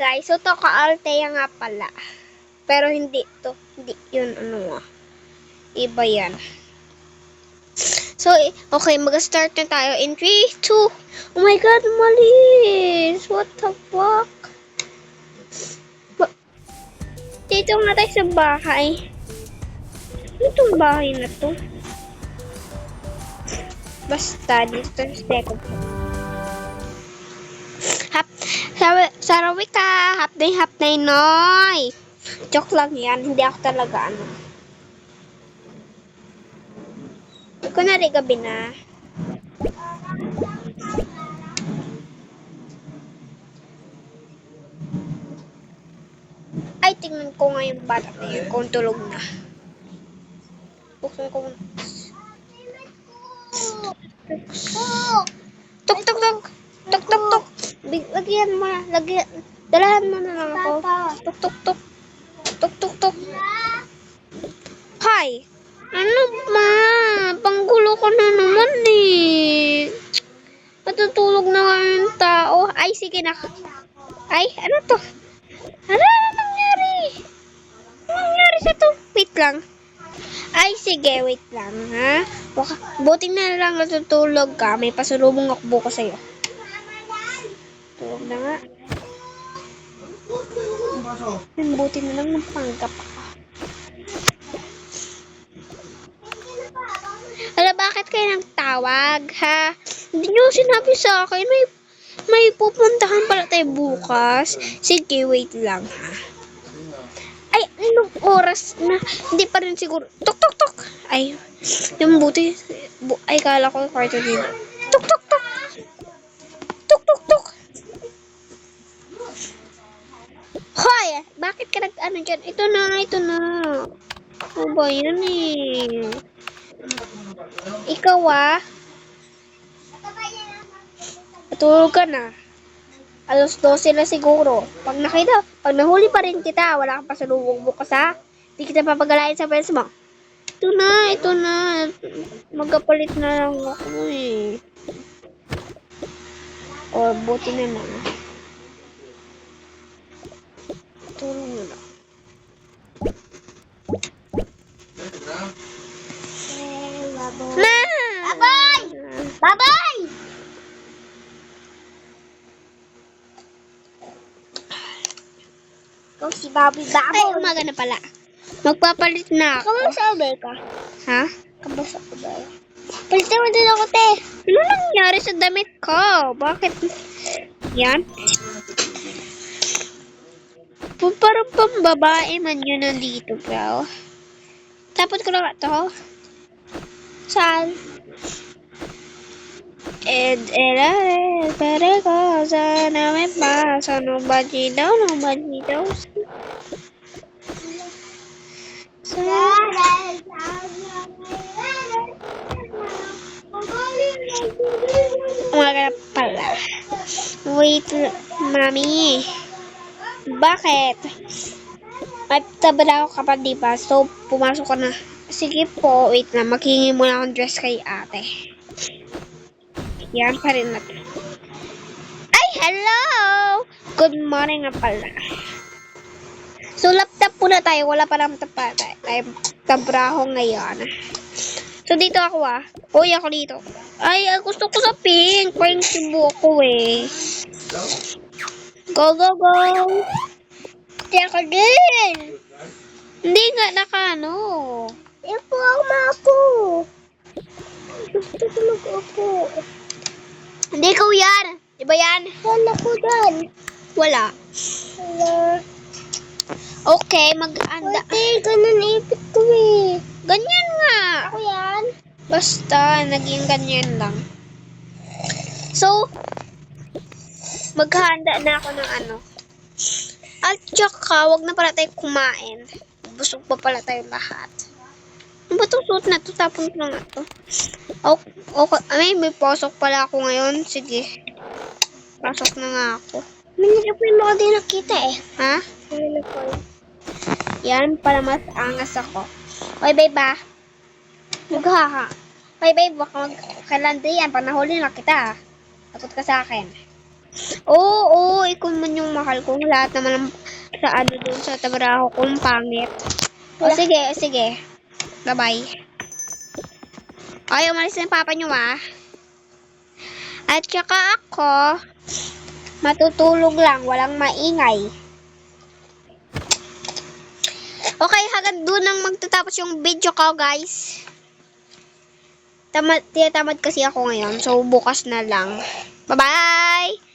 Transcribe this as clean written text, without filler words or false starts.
guys. So, to ka-Altea nga pala. Pero hindi to. Hindi yun, iba yan. So, okay, mag-start na tayo in 3, 2. Oh my God, malis! What the fuck? Dito nga tayo sa bahay. Ano itong bahay na to? Basta, dito sa second floor. Sarawi ka! Hapday, noy! Joke lang yan. Hindi ako talaga, Kunwari gabi na. Ay, tingnan ko nga yung bata na yun kung tulog na. Buksan ko muna. Tuk, tuk, tuk. Tuk, tuk, tuk. Lagyan mo na. Dalahan mo na lang ako. Tuk, tuk, tuk. Tuk, tuk, tuk. Hi. Ano ba? Panggulo ko na naman eh. Matutulog na nga yung tao. Ay, sige na. Ay, ano to? Ano nangyari? Ano nangyari sa to? Wait lang. Ay, sige, wait lang, ha? Buti na lang natutulog ka. May pasalubong ako buko sa'yo. Tulog na nga. Buti na lang panggap ako. Hala, bakit kayo nagtawag, ha? Hindi nyo sinabi sa akin. May pupuntahan pala tayo bukas. Sige, wait lang, ha? Ay, anong oras na? Hindi pa rin siguro. Tuk, tuk, tuk. Ay, yung buti. Ay, kala ko yung kwarto din. Tuk, tuk, tuk. Tuk, tuk, tuk. Hoy! Bakit ka nag-ano dyan? Ito na. Ano ba yan eh? Ikaw Matulog ka na. 12:00 na siguro. Pag nahuli pa rin kita, wala kang pasalubong bukas ha. Hindi kita papagalain sa friends mo. Ito na. Magkapalit na lang ako eh. O, buti na lang. Tulong na lang. Na! Babay! Kung si Bobby. Ay, umaga na pala. Magpapalit na ako. Kamusta ka? Ha? Kamusta ka ba? Palitan mo din ako, te. Ano nangyari sa damit ko? Bakit? Yan. Parang pambabae man yun nandito, bro. Tapos ko lang ito. Saan? Pere ko, sana may pasa. No baji daw. Umaga na pala. Wait, mami. Bakit? May tabala ako kapag diba? So, pumasok ka na. Sige po, wait na. Maghingi muna akong dress kay ate. Yan pa rin natin. Ay, hello! Good morning nga pala. So, laptop muna tayo. Wala pa naman tayo tabraho ngayon. So, dito ako Uy, ako dito. Ay, gusto ko sa pink. Pink sibo ako eh. Go, go, go! Kaya ka din! Hindi nga nakano. Ipo ako. Gusto ko mag-upo. Hindi ko yan. Diba yan? Wala ko dyan. Wala. Okay, mag-anda. Ate, ganun ipit ko eh. Ganyan nga. Ako yan. Basta, naging ganyan lang. So, maghahanda na ako ng At saka, wag na pala tayo kumain. Busog pa pala tayo lahat. Ano ba itong suot na ito? Tapon ko na nga ito. Okay. May pasok pala ako ngayon. Sige. Pasok na nga ako. Minilipin mo din nakita eh. Ha? Minilipin. Yan, para mas angas ako. Oy, babe ba? Oy, babe, baka magkalanda yan. Pag nahuli na kita. Takot ka sa akin. Oo, ikaw man yung mahal ko. Lahat naman ng sa ano doon sa trabaho kong pangit. O sige, sige. Bye-bye. Ay, umalis na yung papa nyo ah. At saka ako, matutulog lang, walang maingay. Okay, hanggang doon ang magtatapos yung video ko, guys. Tinatamad kasi ako ngayon, so bukas na lang. Bye-bye!